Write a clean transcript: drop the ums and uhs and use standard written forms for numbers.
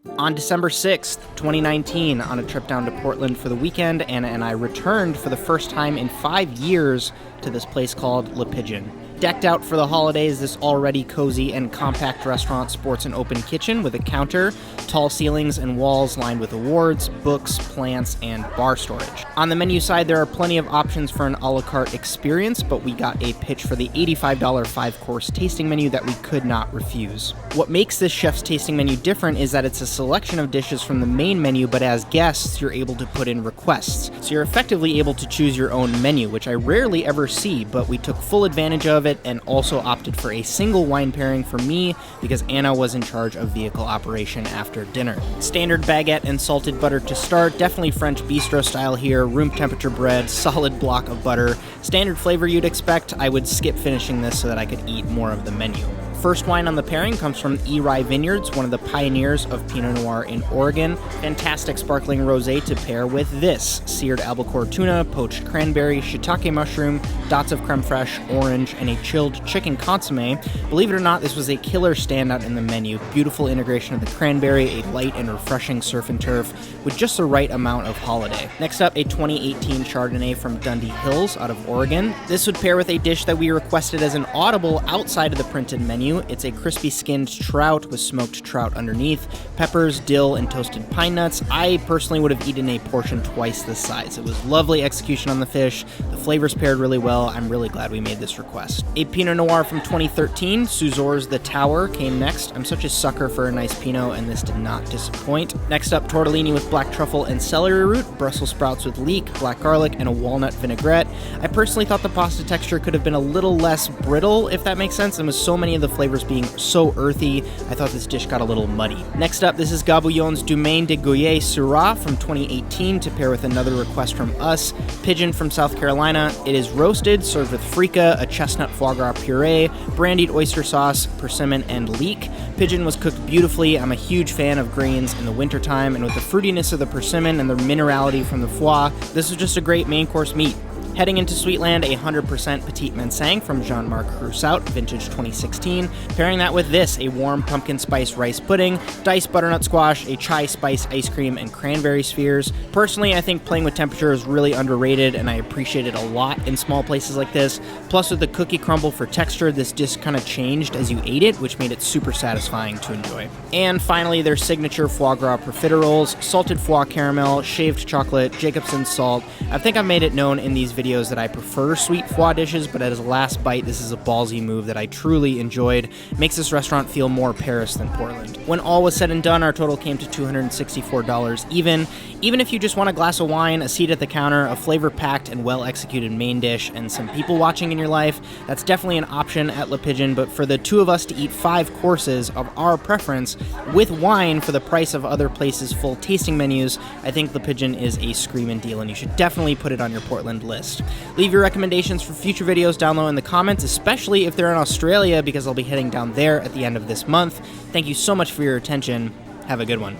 On December 6th, 2019, on a trip down to Portland for the weekend, Anna and I returned for the first time in 5 years to this place called Le Pigeon. Decked out for the holidays, this already cozy and compact restaurant sports an open kitchen with a counter, tall ceilings, and walls lined with awards, books, plants, and bar storage. On the menu side, there are plenty of options for an a la carte experience, but we got a pitch for the $85 5-course tasting menu that we could not refuse. What makes this chef's tasting menu different is that it's a selection of dishes from the main menu, but as guests, you're able to put in requests. So you're effectively able to choose your own menu, which I rarely ever see, but we took full advantage of it and also opted for a single wine pairing for me because Anna was in charge of vehicle operation after dinner. Standard baguette and salted butter to start, definitely French bistro style here, room temperature bread, solid block of butter, standard flavor you'd expect. I would skip finishing this so that I could eat more of the menu. First wine on the pairing comes from E. Rye Vineyards, one of the pioneers of Pinot Noir in Oregon. Fantastic sparkling rosé to pair with this: seared albacore tuna, poached cranberry, shiitake mushroom, dots of creme fraiche, orange, and a chilled chicken consommé. Believe it or not, this was a killer standout in the menu. Beautiful integration of the cranberry, a light and refreshing surf and turf with just the right amount of holiday. Next up, a 2018 Chardonnay from Dundee Hills out of Oregon. This would pair with a dish that we requested as an audible outside of the printed menu. It's a crispy skinned trout with smoked trout underneath, peppers, dill, and toasted pine nuts. I personally would have eaten a portion twice this size. It was lovely execution on the fish. The flavors paired really well. I'm really glad we made this request. A Pinot Noir from 2013, Suzor's The Tower, came next. I'm such a sucker for a nice Pinot, and this did not disappoint. Next up, tortellini with black truffle and celery root, Brussels sprouts with leek, black garlic, and a walnut vinaigrette. I personally thought the pasta texture could have been a little less brittle, if that makes sense, and with so many of the flavors being so earthy, I thought this dish got a little muddy. Next up, this is Gabouillon's Domaine de Goyer Syrah from 2018 to pair with another request from us, Pigeon from South Carolina. It is roasted, served with freekeh, a chestnut foie gras puree, brandied oyster sauce, persimmon, and leek. Pigeon was cooked beautifully. I'm a huge fan of grains in the wintertime, and with the fruitiness of the persimmon and the minerality from the foie, this was just a great main course meat. Heading into Sweetland, a 100% Petit Manseng from Jean-Marc Rousseau, vintage 2016. Pairing that with this, a warm pumpkin spice rice pudding, diced butternut squash, a chai spice ice cream, and cranberry spheres. Personally, I think playing with temperature is really underrated, and I appreciate it a lot in small places like this. Plus, with the cookie crumble for texture, this dish kind of changed as you ate it, which made it super satisfying to enjoy. And finally, their signature foie gras profiteroles, salted foie caramel, shaved chocolate, Jacobson's salt. I think I've made it known in these videos that I prefer sweet foie dishes, but as a last bite, this is a ballsy move that I truly enjoyed. Makes this restaurant feel more Paris than Portland. When all was said and done, our total came to $264 even. Even if you just want a glass of wine, a seat at the counter, a flavor-packed and well-executed main dish, and some people watching in your life, that's definitely an option at Le Pigeon, but for the two of us to eat 5 courses of our preference with wine for the price of other places' full tasting menus, I think Le Pigeon is a screaming deal, and you should definitely put it on your Portland list. Leave your recommendations for future videos down low in the comments, especially if they're in Australia, because I'll be heading down there at the end of this month. Thank you so much for your attention. Have a good one.